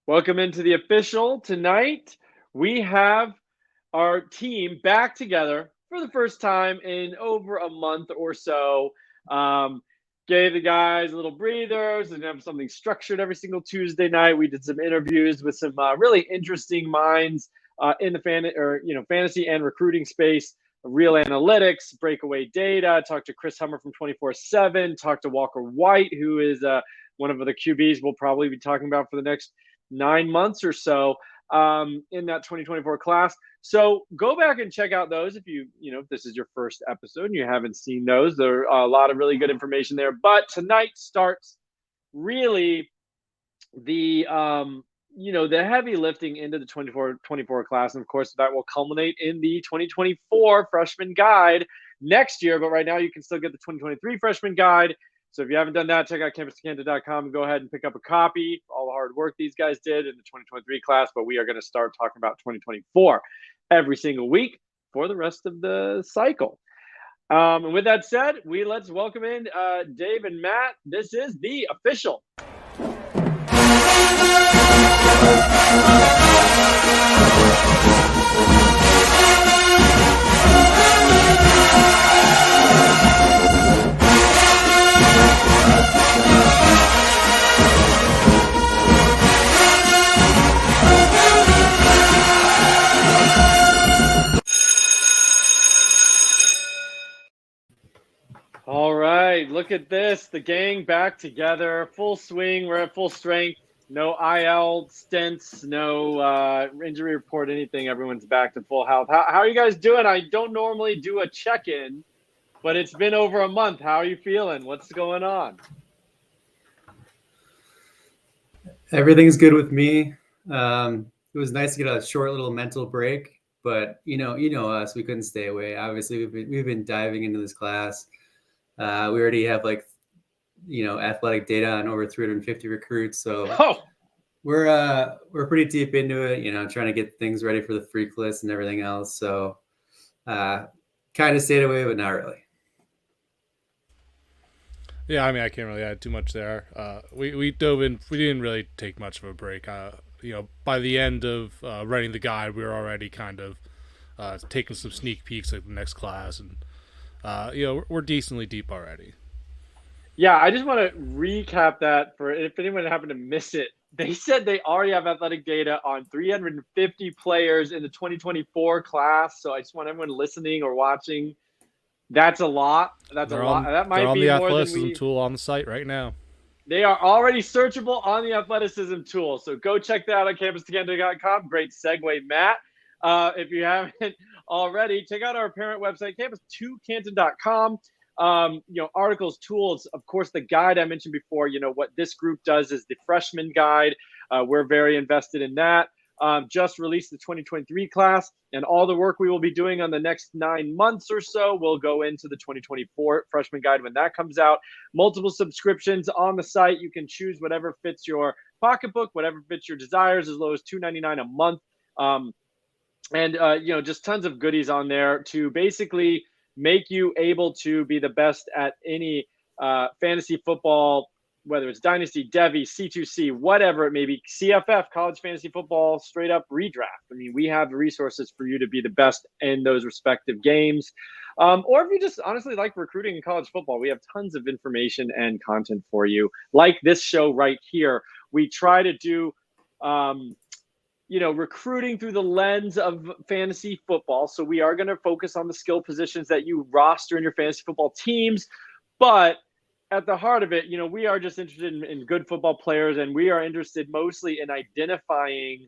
Welcome into the official. Tonight, we have our team back together for the first time in over a month or so. Um, Gave the guys a little breathers and have something structured every single Tuesday night. We did some interviews with some really interesting minds in the fantasy and recruiting space. Real analytics, breakaway data. Talked to Chris Hummer from 24/7. Talked to Walker White, who is one of the QBs we'll probably be talking about for the next 9 months or so in that 2024 class. So go back and check out those if if this is your first episode and you haven't seen those. There are a lot of really good information there. But tonight starts really the heavy lifting into the 24 class. And of course, that will culminate in the 2024 freshman guide next year. But right now, you can still get the 2023 freshman guide. So if you haven't done that, check out campuscanton.com and go ahead and pick up a copy. All the hard work these guys did in the 2023 class, but we are going to start talking about 2024 every single week for the rest of the cycle. And with that said, let's welcome in Dave and Matt. This is the official. All right, look at this. The gang back together, full swing. We're at full strength. No IL stints, no injury report, anything. Everyone's back to full health. How are you guys doing? I don't normally do a check-in, but it's been over a month. How are you feeling? What's going on? Everything's good with me. It was nice to get a short little mental break, but you know us, we couldn't stay away. Obviously, we've been diving into this class. We already have athletic data on over 350 recruits, so we're pretty deep into it. Trying to get things ready for the freak list and everything else. So kind of stayed away, but not really. Yeah, I mean, I can't really add too much there. We dove in. We didn't really take much of a break. By the end of writing the guide, we were already kind of taking some sneak peeks at the next class, and we're decently deep already. Yeah, I just want to recap that for if anyone happened to miss it. They said they already have athletic data on 350 players in the 2024 class. So I just want everyone listening or watching. That's a lot. That might be the more than athleticism tool on the site right now. They are already searchable on the athleticism tool. So go check that out at campuscanton.com. Great segue, Matt. If you haven't already, check out our parent website, campus2canton.com. Articles, tools, of course, the guide I mentioned before. What this group does is the freshman guide. We're very invested in that. Just released the 2023 class, and all the work we will be doing on the next 9 months or so will go into the 2024 freshman guide when that comes out. Multiple subscriptions on the site. You can choose whatever fits your pocketbook, whatever fits your desires, as low as $2.99 a month. Just tons of goodies on there to basically make you able to be the best at any fantasy football, whether it's Dynasty, Devy, C2C, whatever it may be, CFF, college fantasy football, straight up redraft. I mean, we have the resources for you to be the best in those respective games. Or if you just honestly like recruiting in college football, we have tons of information and content for you. Like this show right here, we try to do recruiting through the lens of fantasy football. So we are going to focus on the skill positions that you roster in your fantasy football teams. But at the heart of it, we are just interested in good football players, and we are interested mostly in identifying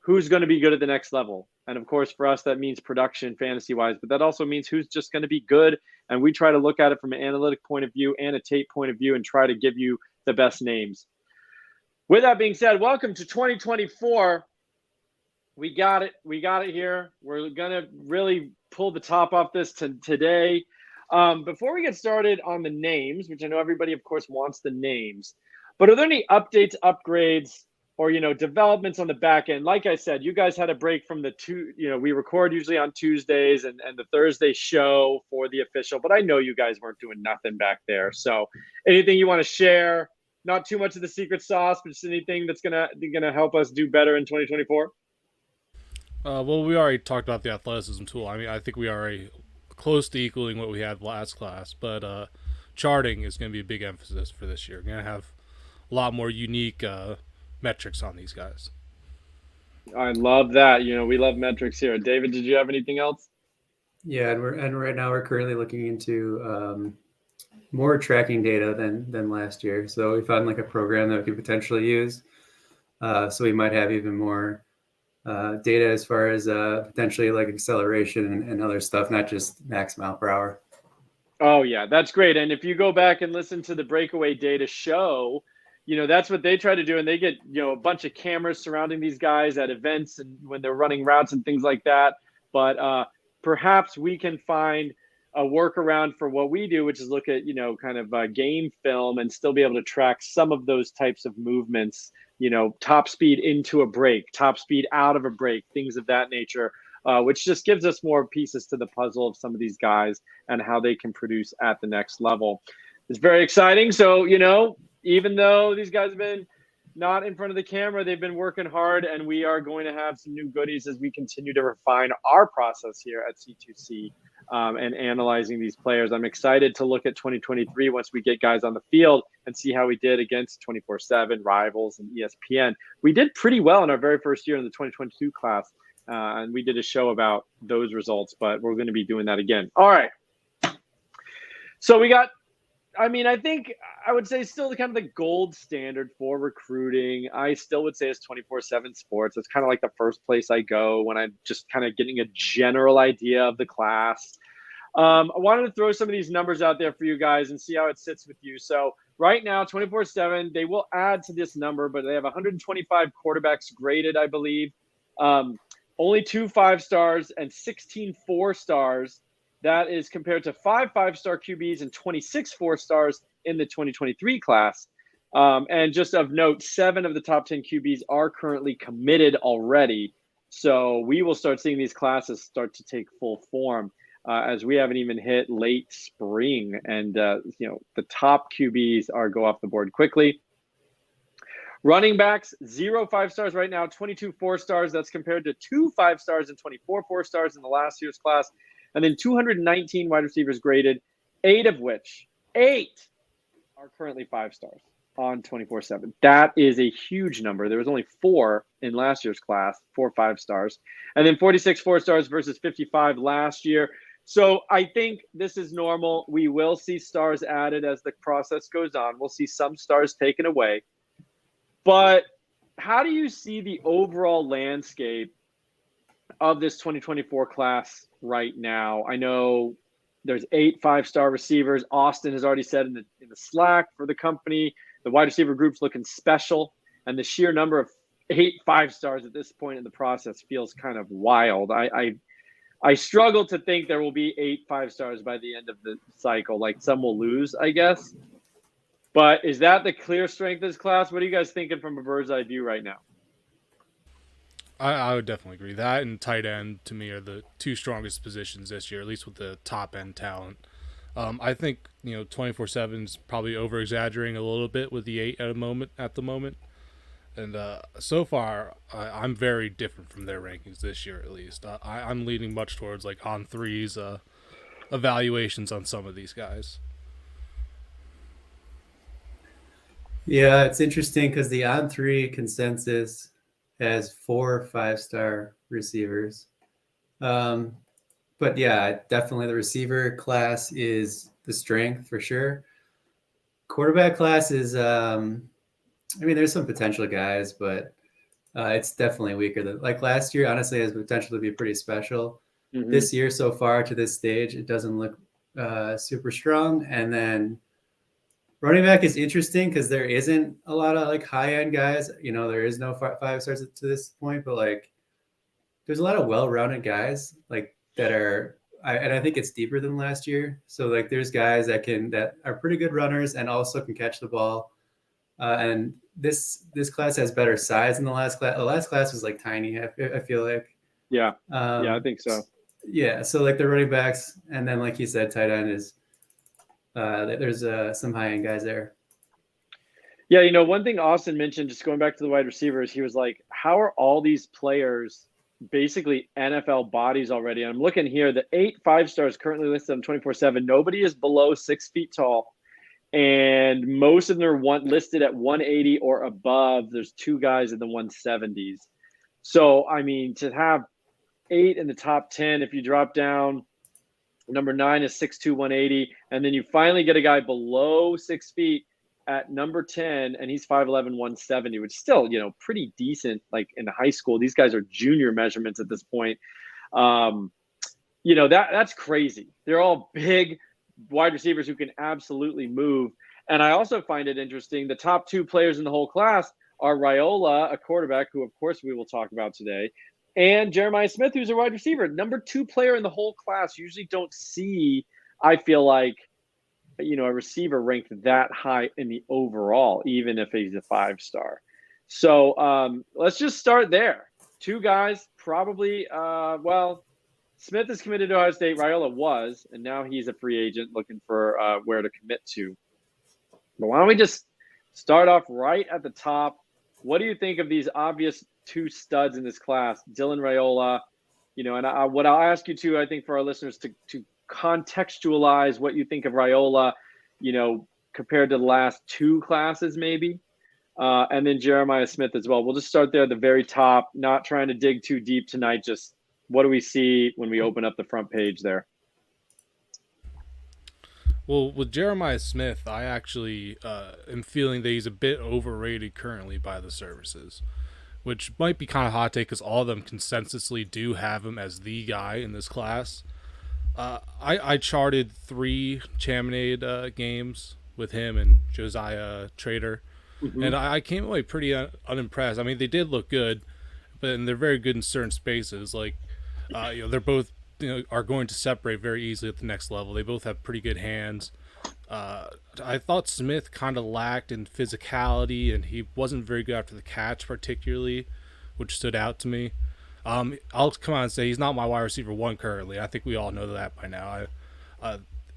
who's going to be good at the next level. And of course, for us, that means production fantasy-wise, but that also means who's just going to be good. And we try to look at it from an analytic point of view and a tape point of view and try to give you the best names. With that being said, welcome to 2024. We got it. We got it here. We're going to really pull the top off this today. Before we get started on the names, which I know everybody, of course, wants the names, but are there any updates, upgrades, or, developments on the back end? Like I said, you guys had a break from we record usually on Tuesdays and the Thursday show for the official, but I know you guys weren't doing nothing back there. So anything you want to share, not too much of the secret sauce, but just anything that's gonna help us do better in 2024? Well, we already talked about the athleticism tool. I mean, I think we are already close to equaling what we had last class, but charting is going to be a big emphasis for this year. We're going to have a lot more unique metrics on these guys. I love that. We love metrics here. David, did you have anything else? Yeah, and right now we're currently looking into more tracking data than last year. So we found like a program that we could potentially use. So we might have even more data as far as potentially like acceleration and other stuff, not just max mile per hour. Oh yeah, that's great. And if you go back and listen to the breakaway data show, that's what they try to do. And they get, a bunch of cameras surrounding these guys at events and when they're running routes and things like that. But perhaps we can find a workaround for what we do, which is look at, kind of game film and still be able to track some of those types of movements, top speed into a break, top speed out of a break, things of that nature, which just gives us more pieces to the puzzle of some of these guys and how they can produce at the next level. It's very exciting. So, even though these guys have been not in front of the camera, they've been working hard, and we are going to have some new goodies as we continue to refine our process here at C2C and analyzing these players. I'm excited to look at 2023 once we get guys on the field and see how we did against 24/7, Rivals, and ESPN. We did pretty well in our very first year in the 2022 class, and we did a show about those results, but we're going to be doing that again. All right. So we got, I think I would say still kind of the gold standard for recruiting. I still would say it's 24/7 Sports. It's kind of like the first place I go when I'm just kind of getting a general idea of the class. I wanted to throw some of these numbers out there for you guys and see how it sits with you. So right now, 24/7, they will add to this number, but they have 125 quarterbacks graded, I believe. Only 2 5-stars and 16 4-stars. That is compared to 5 5-star QBs and 26 4-stars in the 2023 class. And just of note, 7 of the top 10 QBs are currently committed already. So we will start seeing these classes start to take full form as we haven't even hit late spring. And, the top QBs go off the board quickly. Running backs, 0 5-stars right now, 22 4-stars. That's compared to 2 5-stars and 24 4-stars in the last year's class. And then 219 wide receivers graded, 8 of which are currently 5-stars on 24/7. That is a huge number. There was only 4 in last year's class, 4 5-stars. And then 46 4-stars versus 55 last year. So I think this is normal. We will see stars added as the process goes on. We'll see some stars taken away. But how do you see the overall landscape of this 2024 class right now? I know there's 8 5-star receivers. Austin has already said in the Slack for the company, the wide receiver group's looking special, and the sheer number of 8 5-stars at this point in the process feels kind of wild. I struggle to think there will be 8 5-stars by the end of the cycle. Like, some will lose, I guess. But is that the clear strength of this class? What are you guys thinking from a bird's eye view right now? I would definitely agree. That and tight end, to me, are the 2 strongest positions this year, at least with the top-end talent. I think, 24/7 is probably over-exaggerating a little bit with the 8 at the moment. And so far, I'm very different from their rankings this year, at least. I'm leaning much towards, like, on threes evaluations on some of these guys. Yeah, it's interesting because the on-3 consensus has 4 5-star receivers. But yeah, definitely the receiver class is the strength for sure. Quarterback class is, there's some potential guys, but it's definitely weaker. Like last year, honestly, has potential to be pretty special. Mm-hmm. This year so far to this stage, it doesn't look super strong. And then running back is interesting because there isn't a lot of like high-end guys. There is no 5-stars to this point, but like there's a lot of well-rounded guys like that are, and I think it's deeper than last year. So like there's guys that are pretty good runners and also can catch the ball. And this class has better size than the last class. The last class was like tiny, I feel like. Yeah. I think so. Yeah. So like the running backs, and then like you said, tight end is there's some high end guys there. Yeah, one thing Austin mentioned, just going back to the wide receivers, he was like, how are all these players basically NFL bodies already? And I'm looking here, the 8 5-stars currently listed on 24/7, nobody is below 6 feet tall. And most of them are listed at 180 or above. There's 2 guys in the 170s. So, I mean, to have 8 in the top 10, if you drop down, number 9 is 6'2", 180. And then you finally get a guy below 6 feet at number 10, and he's 5'11", 170, which is still, pretty decent. Like in high school, these guys are junior measurements at this point. That's crazy. They're all big wide receivers who can absolutely move. And I also find it interesting, the top 2 players in the whole class are Raiola, a quarterback, who of course we will talk about today, and Jeremiah Smith, who's a wide receiver. Number 2 player in the whole class. Usually don't see, I feel like, a receiver ranked that high in the overall, even if he's a 5-star. So let's just start there. 2 guys, probably, Smith is committed to Ohio State. Raiola was, and now he's a free agent looking for where to commit to. But why don't we just start off right at the top? What do you think of these obvious 2 studs in this class, Dylan Raiola? And what I'll ask you to, I think, for our listeners to contextualize what you think of Raiola, compared to the last 2 classes, maybe, and then Jeremiah Smith as well. We'll just start there at the very top, not trying to dig too deep tonight. Just what do we see when we open up the front page there? Well, with Jeremiah Smith, I actually am feeling that he's a bit overrated currently by the services, which might be kind of hot take because all of them consensusly do have him as the guy in this class. I charted 3 Chaminade games with him and Josiah Trader, and I came away pretty unimpressed. I mean, they did look good, but they're very good in certain spaces. Like, they're both are going to separate very easily at the next level. They both have pretty good hands. I thought Smith kind of lacked in physicality, and he wasn't very good after the catch, particularly, which stood out to me. I'll come out and say he's not my wide receiver 1 currently. I think we all know that by now.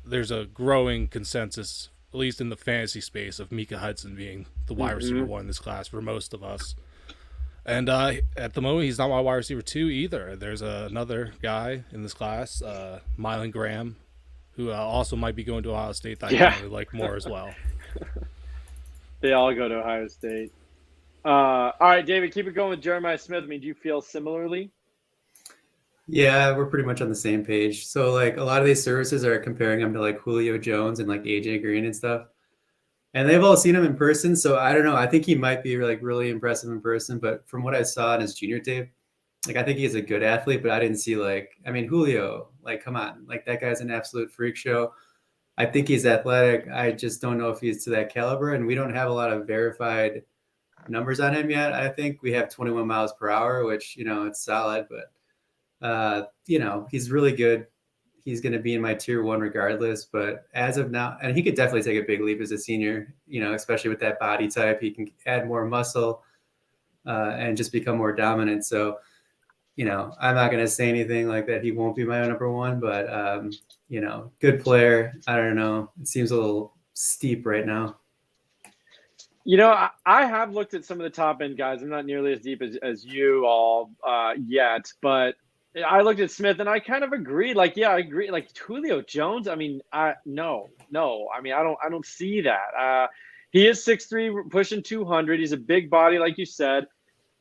There's a growing consensus, at least in the fantasy space, of Micah Hudson being the wide receiver 1 in this class for most of us. And at the moment, he's not my wide receiver 2 either. There's another guy in this class, Mylan Graham, who also might be going to Ohio State that I really like more as well. They all go to Ohio State. All right, David, keep it going with Jeremiah Smith. I mean, do you feel similarly? Yeah, we're pretty much on the same page. So, like, a lot of these services are comparing him to, like, Julio Jones and, like, AJ Green and stuff. And they've all seen him in person, so I don't know. I think he might be, like, really impressive in person. But from what I saw in his junior tape, like, I think he's a good athlete, but I didn't see, like, I mean, Julio, like, come on. Like, that guy's an absolute freak show. I think he's athletic. I just don't know if he's to that caliber, and we don't have a lot of verified numbers on him yet. I think we have 21 miles per hour, which, it's solid, but he's really good. He's going to be in my tier 1 regardless, but as of now, and he could definitely take a big leap as a senior, especially with that body type. He can add more muscle and just become more dominant. So, I'm not going to say anything like that. He won't be my number 1, but good player. I don't know. It seems a little steep right now. I have looked at some of the top end guys. I'm not nearly as deep as you all yet, but I looked at Smith and I kind of agreed. Like, yeah, I agree. Like Julio Jones. I mean, no. I mean, I don't see that. He is 6'3", pushing 200. He's a big body, like you said.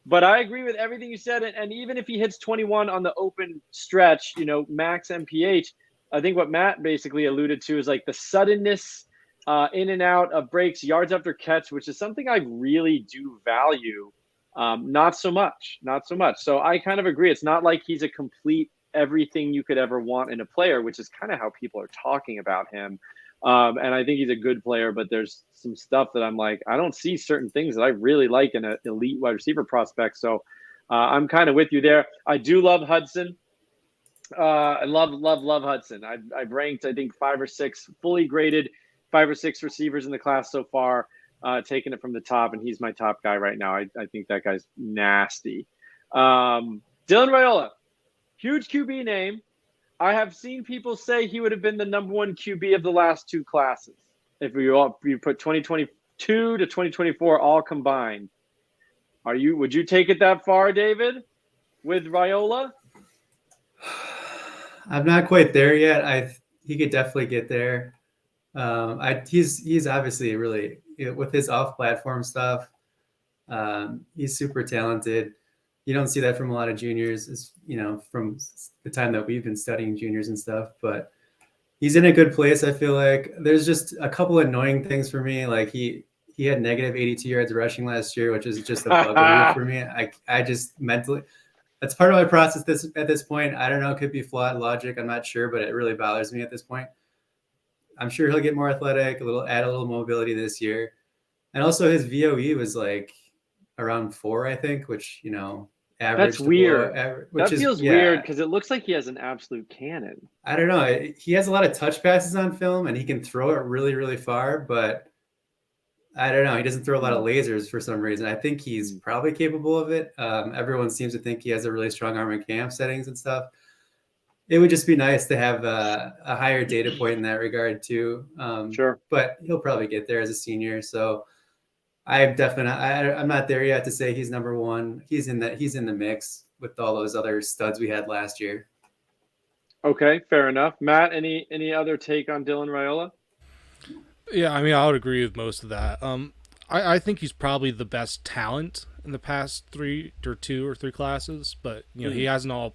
But I agree with everything you said. And even if he hits 21 on the open stretch, max MPH, I think what Matt basically alluded to is like the suddenness in and out of breaks, yards after catch, which is something I really do value. Not so much. So I kind of agree. It's not like he's a complete everything you could ever want in a player, which is kind of how people are talking about him. And I think he's a good player, but there's some stuff that I'm like, I don't see certain things that I really like in an elite wide receiver prospect. So I'm kind of with you there. I do love Hudson. I love Hudson. I've ranked, I think, 5 or 6 fully graded 5 or 6 receivers in the class so far, taking it from the top, and he's my top guy right now. I think that guy's nasty. Dylan Raiola, huge QB name. I have seen people say he would have been the number 1 QB of the last 2 classes. If you put 2020 to 2024 all combined. Would you take it that far, David, with Raiola? I'm not quite there yet. He could definitely get there. He's obviously really, with his off-platform stuff. He's super talented. You don't see that from a lot of juniors, from the time that we've been studying juniors and stuff. But he's in a good place. I feel like there's just a couple annoying things for me. Like he had negative 82 yards rushing last year, which is just a bugaboo for me. I just mentally. That's part of my process at this point. I don't know. It could be flawed logic. I'm not sure, but it really bothers me at this point. I'm sure he'll get more athletic, add a little mobility this year. And also his VOE was like around 4, I think, which, average. That's weird. That feels weird because it looks like he has an absolute cannon. I don't know. He has a lot of touch passes on film and he can throw it really, really far, but I don't know. He doesn't throw a lot of lasers for some reason. I think he's probably capable of it. Everyone seems to think he has a really strong arm in camp settings and stuff. It would just be nice to have a higher data point in that regard too. Sure. But he'll probably get there as a senior. So I'm not there yet to say he's number one. He's in the mix with all those other studs we had last year. Okay, fair enough. Matt, any other take on Dylan Raiola? Yeah, I mean, I would agree with most of that. I think he's probably the best talent in the past 2 or 3 classes, but he hasn't all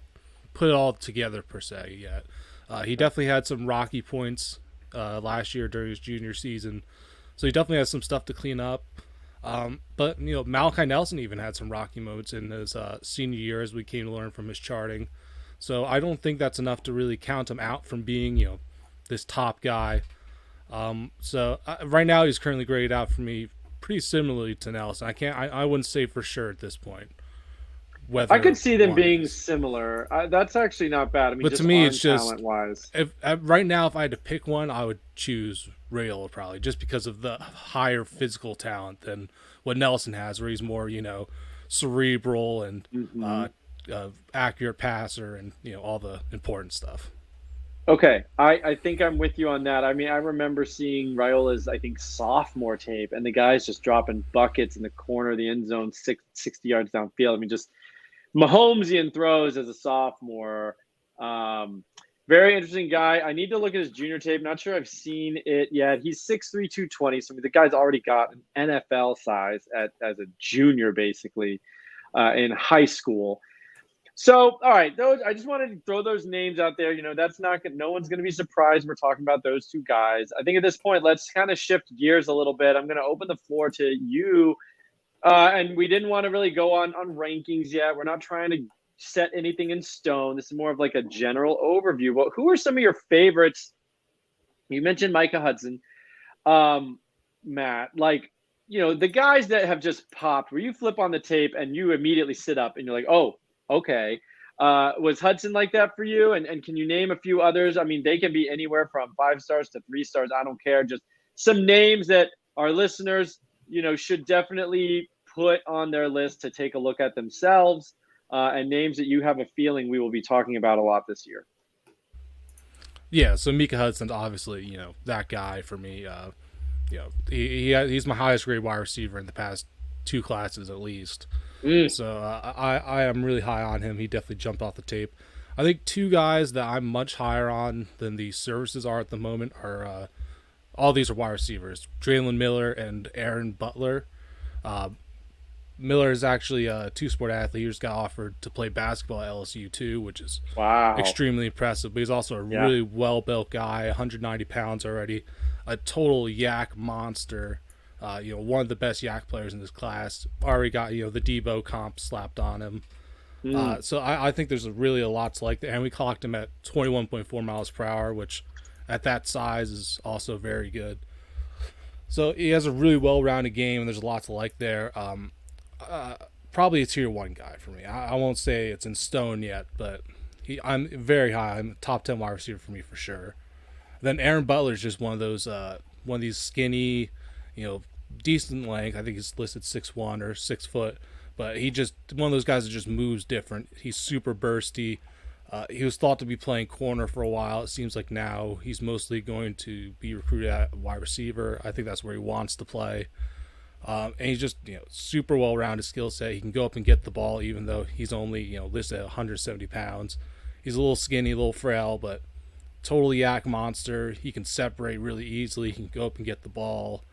put it all together per se yet. He definitely had some rocky points last year during his junior season, so he definitely has some stuff to clean up. But Malachi Nelson even had some rocky moments in his senior year, as we came to learn from his charting. So I don't think that's enough to really count him out from being this top guy. So right now he's currently graded out for me pretty similarly to Nelson. I wouldn't say for sure at this point whether I could see them being similar. That's actually not bad. I mean, but just to me, it's just talent-wise. Right now, if I had to pick one, I would choose Raiola probably, just because of the higher physical talent than what Nelson has, where he's more cerebral and accurate passer and all the important stuff. Okay, I think I'm with you on that. I mean, I remember seeing Raiola's, I think, sophomore tape, and the guy's just dropping buckets in the corner of the end zone, 60 yards downfield. I mean, just Mahomesian throws as a sophomore. Very interesting guy. I need to look at his junior tape. Not sure I've seen it yet. He's 6'3", 220, so the guy's already got an NFL size as a junior, basically, in high school. So, all right, I just wanted to throw those names out there. That's no one's going to be surprised we're talking about those two guys. I think at this point, let's kind of shift gears a little bit. I'm going to open the floor to you. And we didn't want to really go on rankings yet. We're not trying to set anything in stone. This is more of like a general overview. But who are some of your favorites? You mentioned Micah Hudson, Matt. The guys that have just popped, where you flip on the tape and you immediately sit up and you're like, oh, okay. Was Hudson like that for you? And can you name a few others? I mean, they can be anywhere from 5 stars to 3 stars. I don't care. Just some names that our listeners, should definitely put on their list to take a look at themselves, and names that you have a feeling we will be talking about a lot this year. Yeah, so Micah Hudson's obviously, that guy for me. He's my highest grade wide receiver in the past 2 classes at least. So I am really high on him. He definitely jumped off the tape. I think 2 guys that I'm much higher on than the services are at the moment are all these are wide receivers: Jalen Miller and Aaron Butler. Miller is actually a 2-sport athlete. He just got offered to play basketball at LSU too, which is extremely impressive. But he's also a really well-built guy, 190 pounds already, a total yak monster. One of the best yak players in this class. Already got the Debo comp slapped on him. So I think there's really a lot to like there. And we clocked him at 21.4 miles per hour, which at that size is also very good. So he has a really well-rounded game, and there's a lot to like there. Probably a tier 1 guy for me. I won't say it's in stone yet, but I'm very high. I'm a top 10 wide receiver for me for sure. Then Aaron Butler is just one of these skinny, decent length. I think he's listed 6'1" or 6 foot, but he just one of those guys that just moves different. He's super bursty. He was thought to be playing corner for a while. It seems like now he's mostly going to be recruited at wide receiver. I think that's where he wants to play. And he's just super well-rounded skill set. He can go up and get the ball, even though he's only listed at 170 pounds. He's a little skinny, a little frail, but totally yak monster. He can separate really easily. He can go up and get the ball.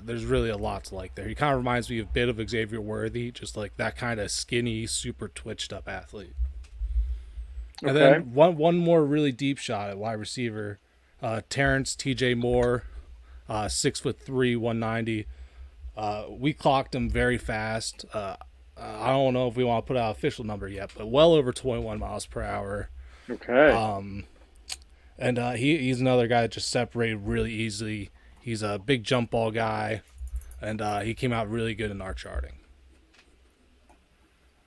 There's really a lot to like there. He kind of reminds me a bit of Xavier Worthy, just like that kind of skinny, super twitched up athlete. Okay. And then one more really deep shot at wide receiver, Terrence TJ Moore, 6'3", 190. We clocked him very fast. I don't know if we want to put out an official number yet, but well over 21 miles per hour. Okay. And he's another guy that just separated really easily. He's a big jump ball guy, and he came out really good in our charting.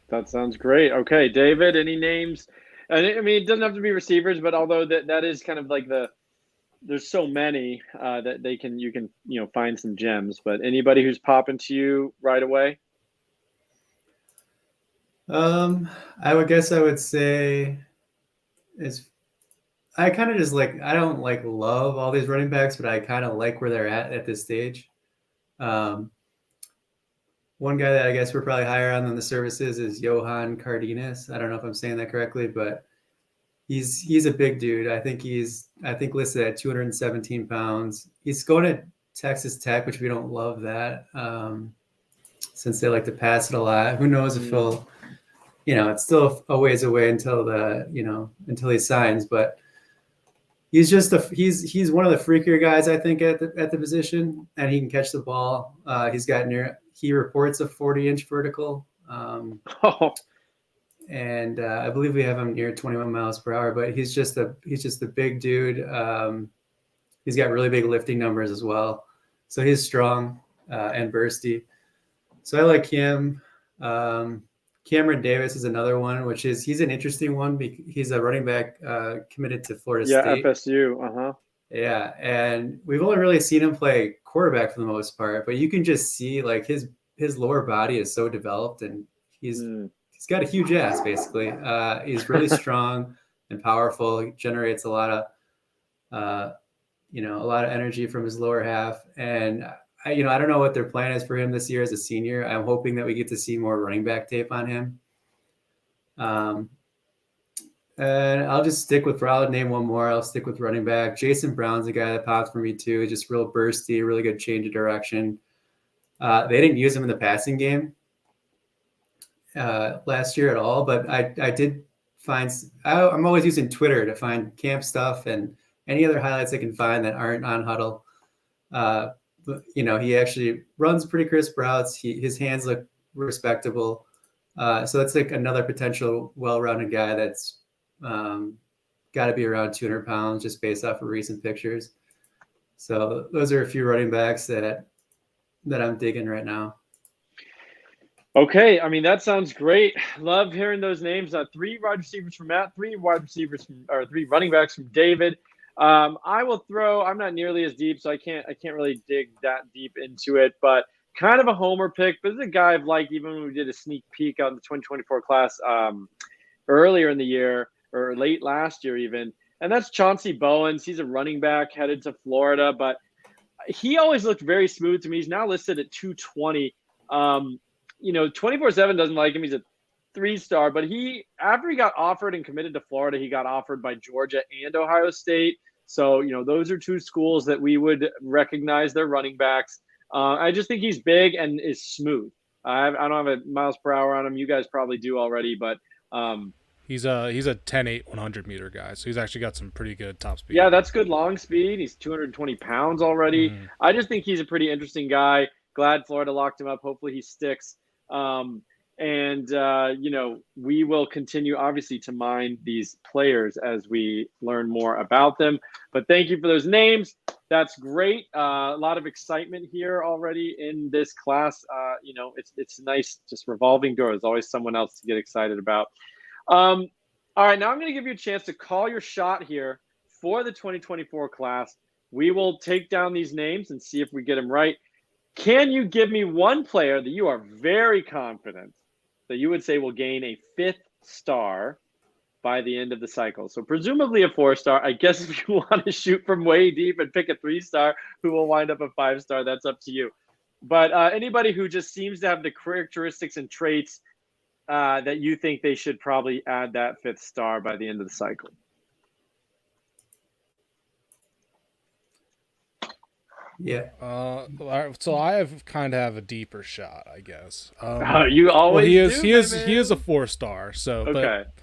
That sounds great. Okay, David, any names? I mean, it doesn't have to be receivers, but although that is kind of like there's so many that you can find some gems. But anybody who's popping to you right away? I would say I kind of just I don't love all these running backs, but I kind of like where they're at this stage. One guy that I guess we're probably higher on than the services is Johan Cardenas. I don't know if I'm saying that correctly, but he's a big dude. I think listed at 217 pounds. He's going to Texas Tech, which we don't love that since they like to pass it a lot. Who knows if he'll, it's still a ways away until he signs, but he's just he's one of the freakier guys, I think, at the position, and he can catch the ball. He reports a 40-inch vertical. And I believe we have him near 21 miles per hour, but he's just a big dude. He's got really big lifting numbers as well. So he's strong and bursty. So I like him. Cameron Davis is another one, he's an interesting one. He's a running back committed to Florida State. Yeah, FSU. Yeah, and we've only really seen him play quarterback for the most part, but you can just see his lower body is so developed, and he's got a huge ass basically. He's really strong and powerful. He generates a lot of energy from his lower half, and I don't know what their plan is for him this year as a senior. I'm hoping that we get to see more running back tape on him. And I'll name one more. I'll stick with running back. Jason Brown's a guy that pops for me too. Just real bursty, really good change of direction. They didn't use him in the passing game last year at all, but I did find I'm always using Twitter to find camp stuff and any other highlights I can find that aren't on Huddle. He actually runs pretty crisp routes. His hands look respectable. So that's another potential well-rounded guy that's got to be around 200 pounds just based off of recent pictures. So those are a few running backs that I'm digging right now. Okay, I mean, that sounds great. Love hearing those names. 3 wide receivers from Matt, 3 running backs from David. I will throw. I'm not nearly as deep, so I can't really dig that deep into it. But kind of a homer pick. But this is a guy I've liked even when we did a sneak peek on the 2024 class earlier in the year or late last year even. And that's Chauncey Bowens. He's a running back headed to Florida, but he always looked very smooth to me. He's now listed at 220. 24/7 doesn't like him. He's a 3-star, but after he got offered and committed to Florida, he got offered by Georgia and Ohio State. So, those are 2 schools that we would recognize their running backs. I just think he's big and is smooth. I don't have a miles per hour on him. You guys probably do already, but he's a 10.8 100 meter guy. So he's actually got some pretty good top speed. Yeah, that's good long speed. He's 220 pounds already. I just think he's a pretty interesting guy. Glad Florida locked him up. Hopefully he sticks. We will continue obviously to mine these players as we learn more about them. But thank you for those names. That's great. A lot of excitement here already in this class. It's nice, just revolving door. There's always someone else to get excited about. All right, now I'm going to give you a chance to call your shot here for the 2024 class. We will take down these names and see if we get them right. Can you give me one player that you are very confident that you would say will gain a 5th star by the end of the cycle? So presumably a 4-star. I guess if you want to shoot from way deep and pick a 3-star who will wind up a 5-star, that's up to you. But anybody who just seems to have the characteristics and traits that you think they should probably add that 5th star by the end of the cycle. Yeah. So I kind of have a deeper shot, I guess. You always he do, he is a 4-star. So okay. But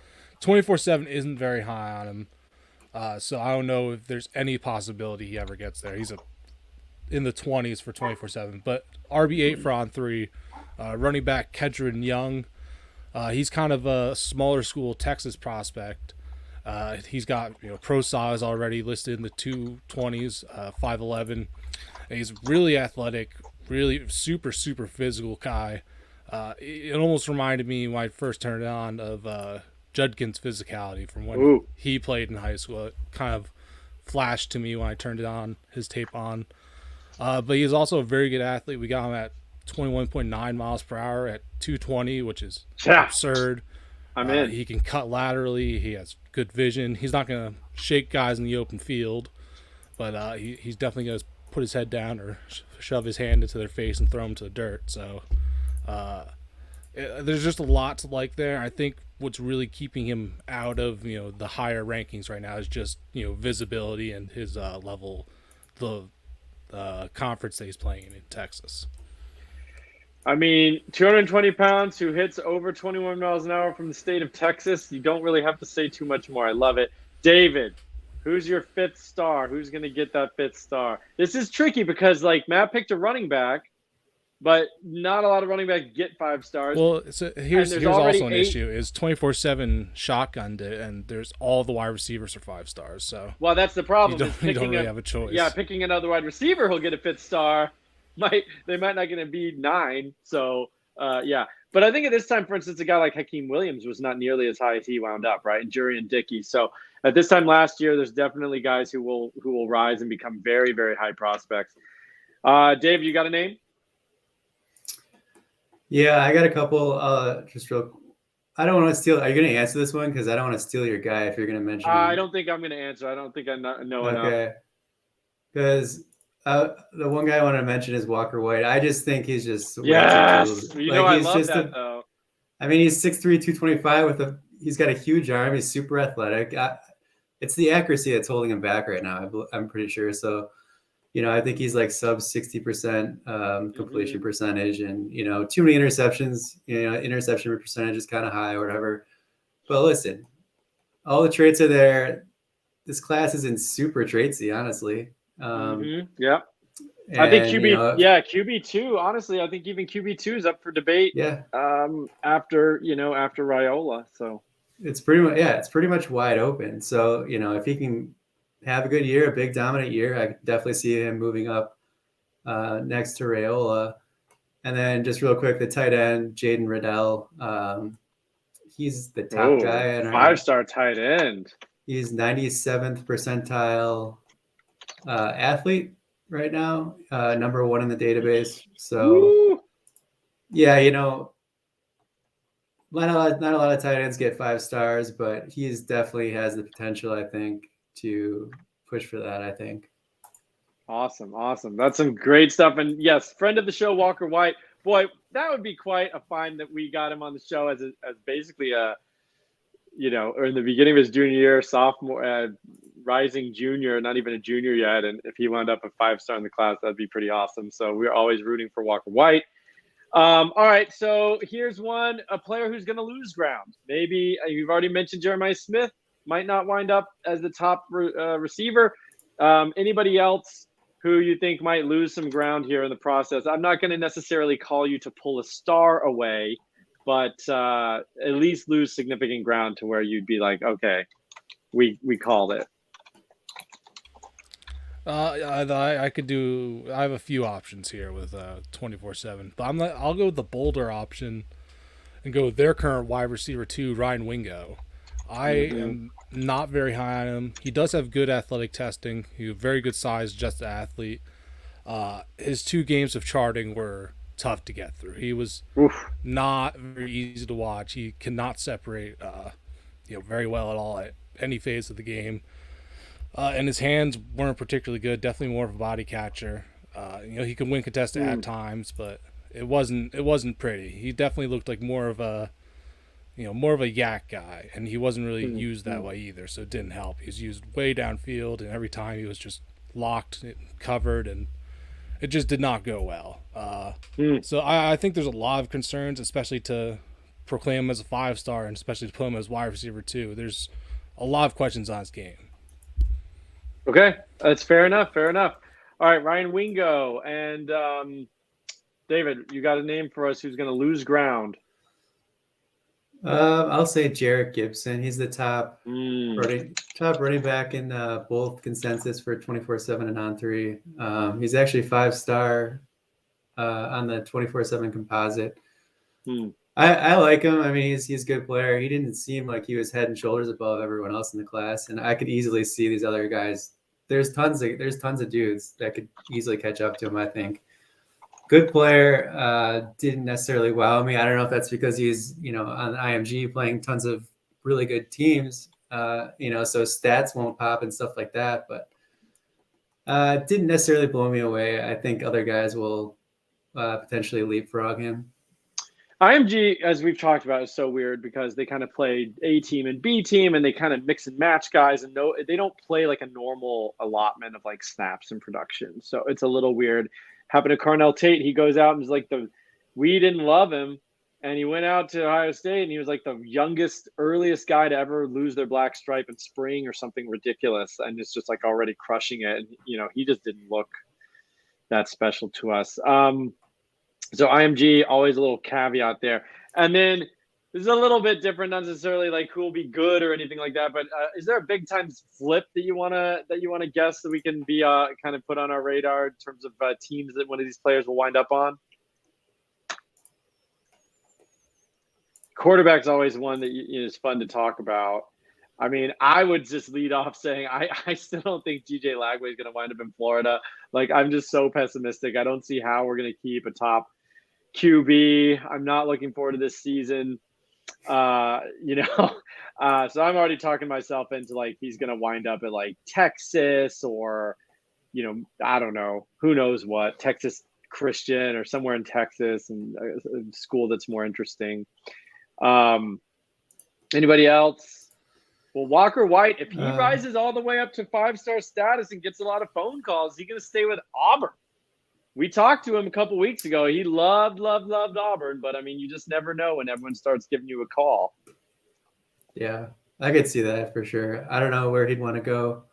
24/7 isn't very high on him. So I don't know if there's any possibility he ever gets there. He's in the 20s for 24/7, but RB8 for on 3. Running back Kedron Young. He's kind of a smaller school Texas prospect. He's got pro size already listed in the 220s, 5'11". He's really athletic, really super physical guy. It almost reminded me when I first turned it on of Judkin's physicality from when he played in high school. It kind of flashed to me when I turned it on, his tape on. But he's also a very good athlete. We got him at 21.9 miles per hour at 220, which is absurd. I'm in. He can cut laterally. He has good vision. He's not going to shake guys in the open field, but he's definitely going to put his head down or shove his hand into their face and throw them to the dirt. So there's just a lot to like there. I think what's really keeping him out of the higher rankings right now is just visibility and his level, the conference that he's playing in Texas. I mean, 220 pounds who hits over 21 miles an hour from the state of Texas. You don't really have to say too much more. I love it. David, who's your 5th star? Who's going to get that 5th star? This is tricky because, Matt picked a running back, but not a lot of running backs get 5 stars. Well, so here's also an issue is 24/7 shotgunned it, and there's all the wide receivers are 5 stars. So that's the problem. You don't really have a choice. Yeah, picking another wide receiver who'll get a 5th star. They might not going to be 9. So, yeah. But I think at this time, for instance, a guy like Hakeem Williams was not nearly as high as he wound up, right? And Jurian Dickey. So at this time last year, there's definitely guys who will rise and become very, very high prospects. Dave, you got a name? Yeah, I got a couple. Just real. I don't want to steal. Are you going to answer this one? Because I don't want to steal your guy if you're going to mention him. I don't think I'm going to answer. I don't think I know enough. Okay. Because the one guy I want to mention is Walker White. I just think he's just yes. I love he's that though. I mean, he's 6'3", 225 he's got a huge arm. He's super athletic. It's the accuracy that's holding him back right now. I'm pretty sure. So, I think he's like sub 60% completion percentage, and too many interceptions. Interception percentage is kind of high or whatever. But listen, all the traits are there. This class isn't super traitsy, honestly. Yeah. I think QB2, honestly, I think even QB2 is up for debate. Yeah. After Raiola. So it's pretty much wide open. So, if he can have a good year, a big dominant year, I could definitely see him moving up next to Raiola. And then just real quick, the tight end, Jaden Riddell. He's the top guy. 5-star tight end. He's 97th percentile athlete right now, number 1 in the database. So, yeah, not a lot of tight ends get 5 stars, but he's definitely has the potential, I think, to push for that. I think. Awesome. That's some great stuff. And yes, friend of the show, Walker White. Boy, that would be quite a find that we got him on the show as basically or in the beginning of his junior year, sophomore, rising junior, not even a junior yet. And if he wound up a 5-star in the class, that'd be pretty awesome. So we're always rooting for Walker White. All right. So here's a player who's going to lose ground. Maybe you've already mentioned Jeremiah Smith might not wind up as the top receiver. Anybody else who you think might lose some ground here in the process? I'm not going to necessarily call you to pull a star away, but at least lose significant ground to where you'd be like, okay, we called it. I have a few options here with 24/7, but I'll go with the bolder option and go with their current wide receiver 2, Ryan Wingo. I am not very high on him. He does have good athletic testing. He's a very good size, just an athlete. His 2 games of charting were tough to get through. He was not very easy to watch. He cannot separate very well at all at any phase of the game. And his hands weren't particularly good, definitely more of a body catcher. He could win contested at times, but it wasn't pretty. He definitely looked like more of a yak guy, and he wasn't really used that way either, so it didn't help. He was used way downfield, and every time he was just locked, covered, and it just did not go well. So I think there's a lot of concerns, especially to proclaim him as a 5-star, and especially to put him as wide receiver too. There's a lot of questions on his game. Okay, that's fair enough. Fair enough. All right, Ryan Wingo and David, you got a name for us who's going to lose ground? I'll say Jarek Gibson. He's the top running back in both consensus for 24/7 and on 3. He's actually 5-star on the 24/7 composite. I like him. I mean, he's a good player. He didn't seem like he was head and shoulders above everyone else in the class, and I could easily see these other guys. There's tons of dudes that could easily catch up to him, I think. Good player, didn't necessarily wow me. I don't know if that's because he's, on IMG playing tons of really good teams, so stats won't pop and stuff like that, but didn't necessarily blow me away. I think other guys will potentially leapfrog him. IMG, as we've talked about, is so weird because they kind of play A team and B team, and they kind of mix and match guys, and they don't play like a normal allotment of like snaps and production. So it's a little weird. Happened to Carnell Tate. He goes out and is like we didn't love him, and he went out to Ohio State, and he was like the earliest guy to ever lose their black stripe in spring or something ridiculous, and it's just like already crushing it. And he just didn't look that special to us. So IMG, always a little caveat there. And then this is a little bit different, not necessarily like who will be good or anything like that. But is there a big time flip that you wanna guess that we can be kind of put on our radar in terms of teams that one of these players will wind up on? Quarterback's always one that is fun to talk about. I mean, I would just lead off saying I still don't think DJ Lagway is going to wind up in Florida. Like, I'm just so pessimistic. I don't see how we're going to keep a top QB. I'm not looking forward to this season. So I'm already talking myself into like he's going to wind up at like Texas or, I don't know, who knows what, Texas Christian or somewhere in Texas, and a school that's more interesting. Anybody else? Well, Walker White, if he rises all the way up to 5-star status and gets a lot of phone calls, is he going to stay with Auburn? We talked to him a couple weeks ago. He loved Auburn, but I mean, you just never know when everyone starts giving you a call. Yeah, I could see that for sure. I don't know where he'd want to go,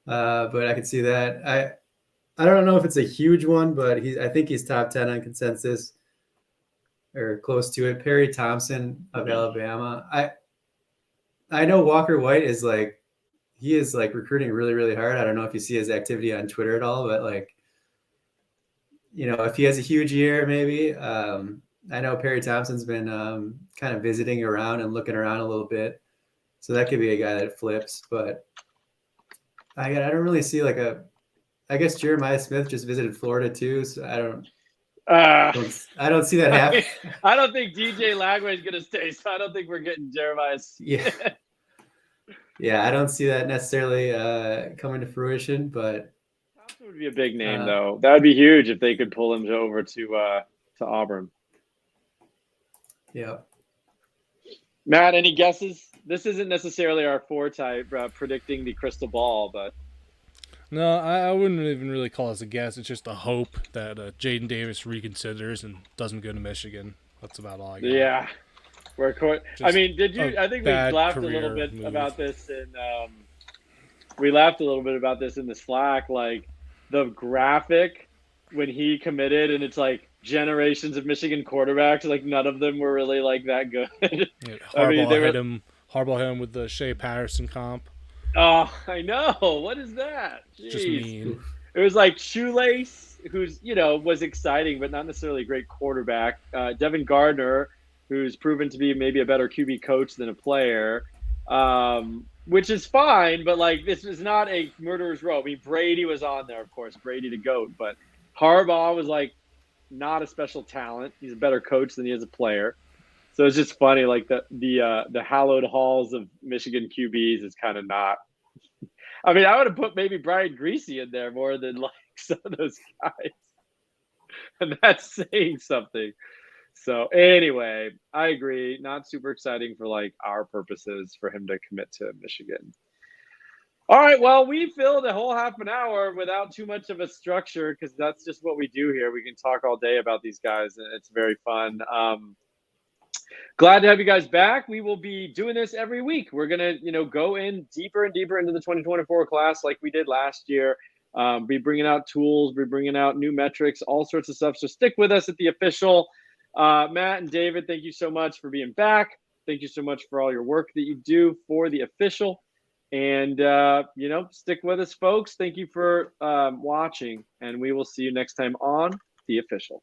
but I could see that. I don't know if it's a huge one, but I think he's top 10 on consensus or close to it. Perry Thompson of Alabama. I know Walker White is recruiting really, really hard. I don't know if you see his activity on Twitter at all, but if he has a huge year, maybe. I know Perry Thompson's been kind of visiting around and looking around a little bit, so that could be a guy that flips. But I don't really see I guess Jeremiah Smith just visited Florida too, so I don't see that happening. I don't think DJ Lagway is going to stay, so I don't think we're getting Jeremiah. Yeah, I don't see that necessarily coming to fruition, but Thompson would be a big name, though. That would be huge if they could pull him over to Auburn. Yeah. Matt, any guesses? This isn't necessarily our forte, predicting the crystal ball, but. No, I wouldn't even really call this a guess. It's just a hope that Jaden Davis reconsiders and doesn't go to Michigan. That's about all I got. Yeah. I mean, did you? I think we laughed a little bit about this in. We laughed a little bit about this in the Slack, like the graphic when he committed, and it's like generations of Michigan quarterbacks. Like none of them were really like that good. Yeah, Harbaugh hit him with the Shea Patterson comp. Oh, I know. What is that? Jeez. Just mean. It was like Shoelace, who's was exciting, but not necessarily a great quarterback. Devin Gardner, who's proven to be maybe a better QB coach than a player, which is fine, but like this is not a murderer's row. I mean, Brady was on there, of course, Brady the GOAT, but Harbaugh was like not a special talent. He's a better coach than he is a player. So it's just funny, like the hallowed halls of Michigan QBs is kind of not. I mean, I would have put maybe Brian Greasy in there more than like some of those guys. And that's saying something. So anyway, I agree. Not super exciting for like our purposes for him to commit to Michigan. All right, well, we filled a whole half an hour without too much of a structure because that's just what we do here. We can talk all day about these guys, and it's very fun. Glad to have you guys back. We will be doing this every week. We're gonna, go in deeper and deeper into the 2024 class like we did last year. Be bringing out tools, be bringing out new metrics, all sorts of stuff. So stick with us at the official. Matt and David, thank you so much for being back. Thank you so much for all your work that you do for the official. And, stick with us, folks. Thank you for watching, and we will see you next time on the official.